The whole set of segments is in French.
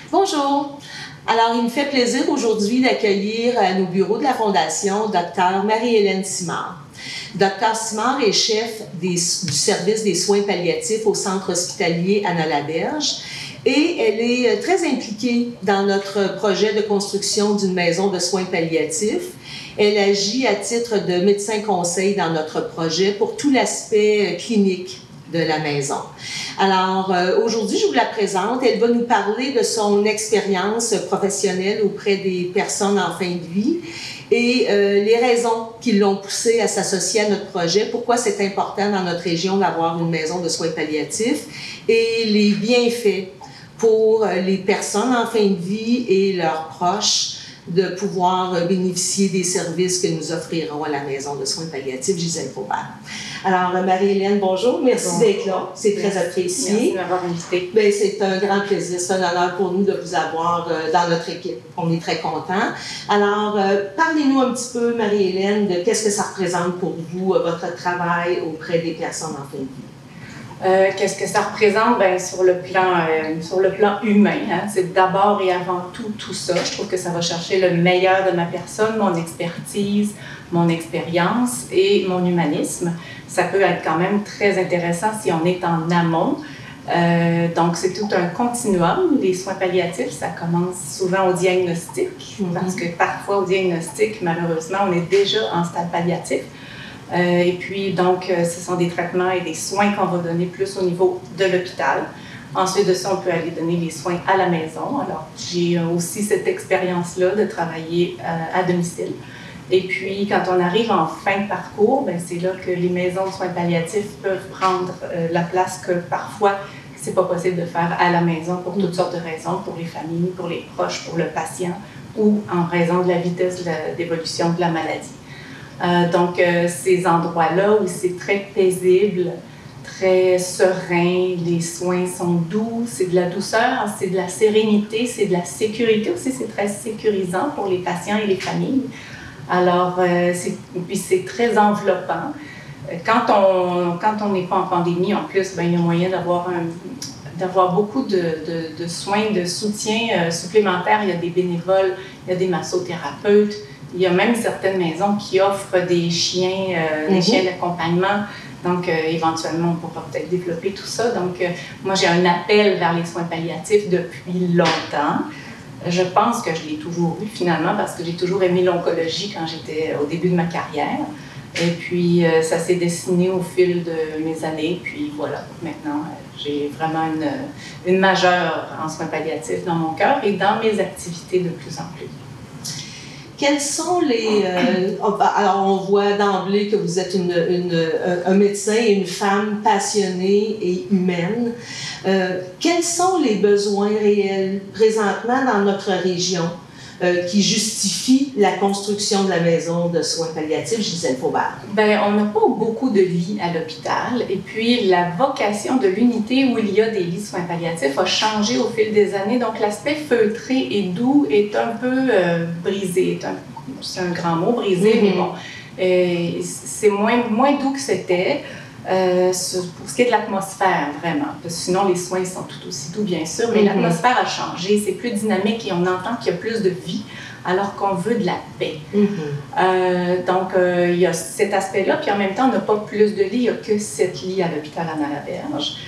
Bonjour. Alors, il me fait plaisir aujourd'hui d'accueillir à nos bureaux de la Fondation Dr Marie-Hélène Simard. Dr Simard est chef du service des soins palliatifs au centre hospitalier Anna-Laberge et elle est très impliquée dans notre projet de construction d'une maison de soins palliatifs. Elle agit à titre de médecin conseil dans notre projet pour tout l'aspect clinique de la maison. Alors, aujourd'hui, je vous la présente. Elle va nous parler de son expérience professionnelle auprès des personnes en fin de vie et les raisons qui l'ont poussée à s'associer à notre projet, pourquoi c'est important dans notre région d'avoir une maison de soins palliatifs et les bienfaits pour les personnes en fin de vie et leurs proches de pouvoir bénéficier des services que nous offrirons à la maison de soins palliatifs Gisèle Faubert. Alors, Marie-Hélène, bonjour. Merci d'être là. C'est très apprécié. Merci de m'avoir invitée. Bien, c'est un grand plaisir. C'est un honneur pour nous de vous avoir dans notre équipe. On est très contents. Alors, parlez-nous un petit peu, Marie-Hélène, de qu'est-ce que ça représente pour vous, votre travail auprès des personnes en fin de vie. Qu'est-ce que ça représente? Bien, sur le plan humain, hein, c'est d'abord et avant tout ça. Je trouve que ça va chercher le meilleur de ma personne, mon expertise, mon expérience et mon humanisme. Ça peut être quand même très intéressant si on est en amont. Donc, c'est tout un continuum. Les soins palliatifs, ça commence souvent au diagnostic, parce que parfois au diagnostic, malheureusement, on est déjà en stade palliatif. Et puis, donc, ce sont des traitements et des soins qu'on va donner plus au niveau de l'hôpital. Ensuite de ça, on peut aller donner les soins à la maison. Alors, j'ai aussi cette expérience-là de travailler à domicile. Et puis, quand on arrive en fin de parcours, bien, c'est là que les maisons de soins palliatifs peuvent prendre la place que parfois, c'est pas possible de faire à la maison pour toutes sortes de raisons, pour les familles, pour les proches, pour le patient ou en raison de la vitesse d'évolution de la maladie. Donc, ces endroits-là où c'est très paisible, très serein, les soins sont doux, c'est de la douceur, c'est de la sérénité, c'est de la sécurité aussi, c'est très sécurisant pour les patients et les familles. Alors, puis c'est très enveloppant. Quand on n'est pas en pandémie, en plus, bien, il y a moyen d'avoir beaucoup de soins, de soutien supplémentaires. Il y a des bénévoles, il y a des massothérapeutes. Il y a même certaines maisons qui offrent des chiens, des chiens d'accompagnement. Donc, éventuellement, on pourra peut-être développer tout ça. Donc, moi, j'ai un appel vers les soins palliatifs depuis longtemps. Je pense que je l'ai toujours eu finalement parce que j'ai toujours aimé l'oncologie quand j'étais au début de ma carrière. Et puis, ça s'est dessiné au fil de mes années. Puis voilà, maintenant, j'ai vraiment une majeure en soins palliatifs dans mon cœur et dans mes activités de plus en plus. Quels sont les... alors, on voit d'emblée que vous êtes un médecin et une femme passionnée et humaine. Quels sont les besoins réels présentement dans notre région qui justifient la construction de la maison de soins palliatifs Gisèle Faubert? Bien, on n'a pas beaucoup de lits à l'hôpital. Et puis, la vocation de l'unité où il y a des lits de soins palliatifs a changé au fil des années. Donc, l'aspect feutré et doux est un peu brisé. C'est un grand mot, brisé, mais bon. C'est moins doux que c'était. Pour ce qui est de l'atmosphère, vraiment. Parce que sinon, les soins sont tout aussi doux, bien sûr, mais l'atmosphère a changé, c'est plus dynamique et on entend qu'il y a plus de vie, alors qu'on veut de la paix. Donc, il y a cet aspect-là, puis en même temps, on n'a pas plus de lits, il n'y a que 7 lits à l'hôpital Anna-Laberge.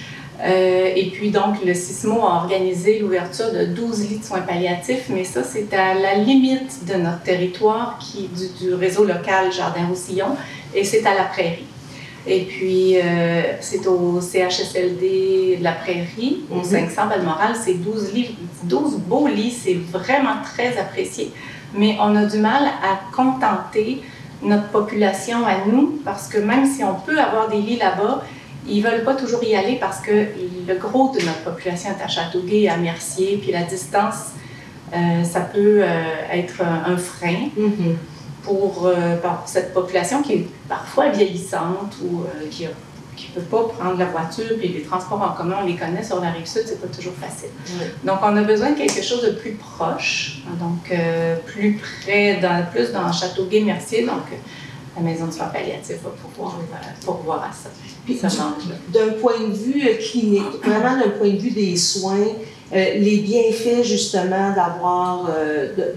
Et puis, donc, le CISMO a organisé l'ouverture de 12 lits de soins palliatifs, mais ça, c'est à la limite de notre territoire, du réseau local Jardin-Roussillon, et c'est à la Prairie. Et puis, c'est au CHSLD de la Prairie, au 500 Balmoral, c'est 12 lits, 12 beaux lits, c'est vraiment très apprécié. Mais on a du mal à contenter notre population à nous, parce que même si on peut avoir des lits là-bas, ils ne veulent pas toujours y aller parce que le gros de notre population est à Châteauguay et à Mercier, puis la distance, ça peut être un frein. Pour cette population qui est parfois vieillissante ou qui ne peut pas prendre la voiture, et les transports en commun, on les connaît sur la Rive-Sud, c'est pas toujours facile. Donc, on a besoin de quelque chose de plus proche, donc plus près, plus dans Châteauguay-Mercier, donc la maison de soins palliatifs va pouvoir pourvoir à ça. Puis, d'un point de vue clinique, vraiment d'un point de vue des soins, les bienfaits justement d'avoir,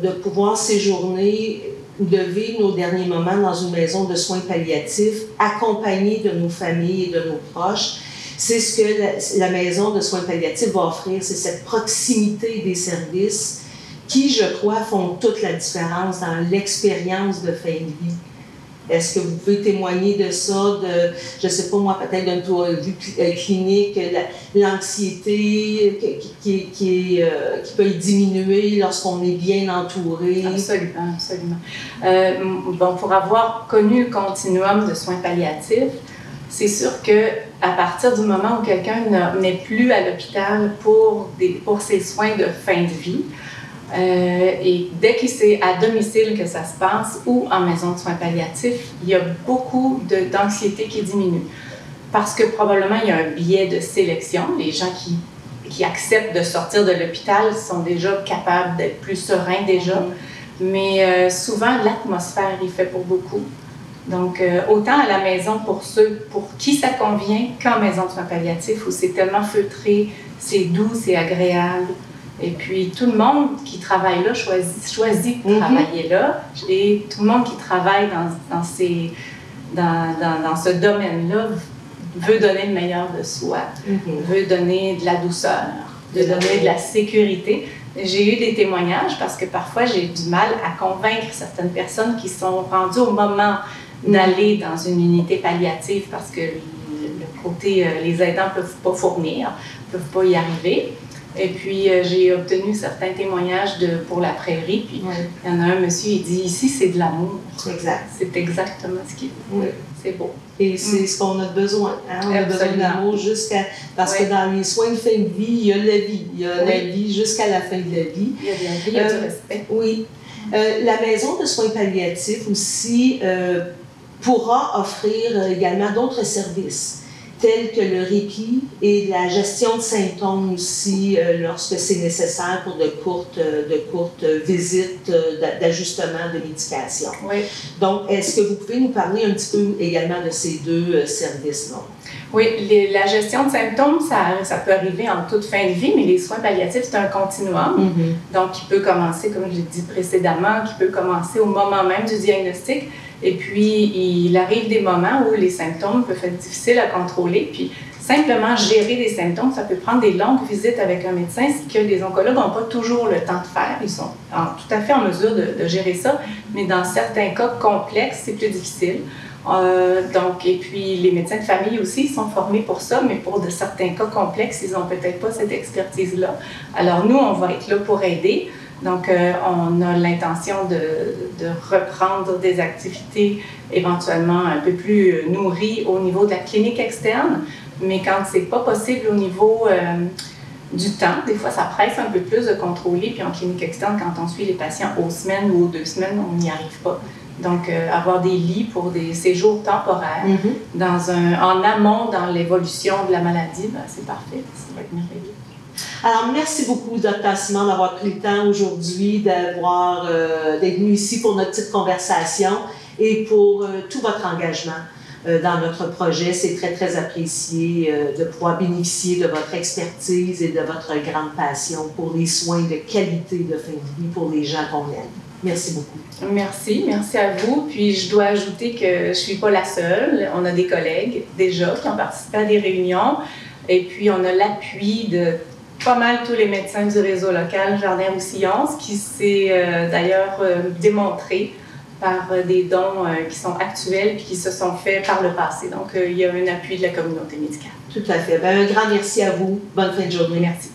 de pouvoir séjourner ou de vivre nos derniers moments dans une maison de soins palliatifs, accompagnés de nos familles et de nos proches. C'est ce que la maison de soins palliatifs va offrir, c'est cette proximité des services qui, je crois, font toute la différence dans l'expérience de fin de vie. Est-ce que vous pouvez témoigner de ça, je ne sais pas moi, peut-être d'un point de vue clinique, l'anxiété qui peut diminuer lorsqu'on est bien entouré? Absolument, absolument. Bon, pour avoir connu le continuum de soins palliatifs, c'est sûr qu'à partir du moment où quelqu'un n'est plus à l'hôpital pour ses soins de fin de vie, et dès que c'est à domicile que ça se passe ou en maison de soins palliatifs, il y a beaucoup d'anxiété qui diminue. Parce que probablement, il y a un biais de sélection. Les gens qui acceptent de sortir de l'hôpital sont déjà capables d'être plus sereins déjà. Mais souvent, l'atmosphère y fait pour beaucoup. Donc, autant à la maison pour ceux pour qui ça convient qu'en maison de soins palliatifs où c'est tellement feutré, c'est doux, c'est agréable. Et puis, tout le monde qui travaille là choisit de travailler là. Et tout le monde qui travaille dans ce domaine-là veut donner le meilleur de soi, veut donner de la douceur, de donner de la sécurité. J'ai eu des témoignages parce que parfois, j'ai du mal à convaincre certaines personnes qui sont rendues au moment d'aller dans une unité palliative parce que le côté, les aidants ne peuvent pas fournir, ne peuvent pas y arriver. Et puis, j'ai obtenu certains témoignages pour la prairie. Puis, il y en a un monsieur, il dit, ici, c'est de l'amour. Exact. C'est exactement ce qu'il veut. Oui. C'est beau. Et c'est ce qu'on a besoin. Hein? On a besoin d'amour parce que dans les soins de fin de vie, il y a la vie. Il y a la vie jusqu'à la fin de la vie. Il y a de la vie, il y a du respect. Oui. La maison de soins palliatifs aussi pourra offrir également d'autres services, tels que le répit et la gestion de symptômes aussi lorsque c'est nécessaire pour de courtes visites d'ajustement de médication. Oui. Donc, est-ce que vous pouvez nous parler un petit peu également de ces deux services-là? Oui, la gestion de symptômes, ça peut arriver en toute fin de vie, mais les soins palliatifs, c'est un continuum. Donc, qui peut commencer, comme je l'ai dit précédemment, qui peut commencer au moment même du diagnostic. Et puis, il arrive des moments où les symptômes peuvent être difficiles à contrôler. Puis, simplement gérer les symptômes, ça peut prendre des longues visites avec un médecin, ce que les oncologues n'ont pas toujours le temps de faire. Ils sont tout à fait en mesure de gérer ça, mais dans certains cas complexes, c'est plus difficile. Et puis, les médecins de famille aussi sont formés pour ça, mais pour certains cas complexes, ils n'ont peut-être pas cette expertise-là. Alors, nous, on va être là pour aider. Donc, on a l'intention de reprendre des activités éventuellement un peu plus nourries au niveau de la clinique externe, mais quand c'est pas possible au niveau du temps, des fois ça presse un peu plus de contrôler, puis en clinique externe, quand on suit les patients aux semaines ou aux 2 semaines, on n'y arrive pas. Donc, avoir des lits pour des séjours temporaires en amont dans l'évolution de la maladie, ben, c'est parfait, ça va être merveilleux. Alors, merci beaucoup, Dr. Simard, d'avoir pris le temps aujourd'hui, d'être venu ici pour notre petite conversation et pour tout votre engagement dans notre projet. C'est très, très apprécié de pouvoir bénéficier de votre expertise et de votre grande passion pour les soins de qualité de fin de vie pour les gens qu'on aime. Merci beaucoup. Merci à vous. Puis je dois ajouter que je ne suis pas la seule. On a des collègues déjà qui ont participé à des réunions et puis on a l'appui de pas mal tous les médecins du réseau local Jardin-Roussillon, ce qui s'est d'ailleurs démontré par des dons qui sont actuels et qui se sont faits par le passé. Donc, il y a un appui de la communauté médicale. Tout à fait. Bien, un grand merci à vous. Bonne fin de journée. Merci.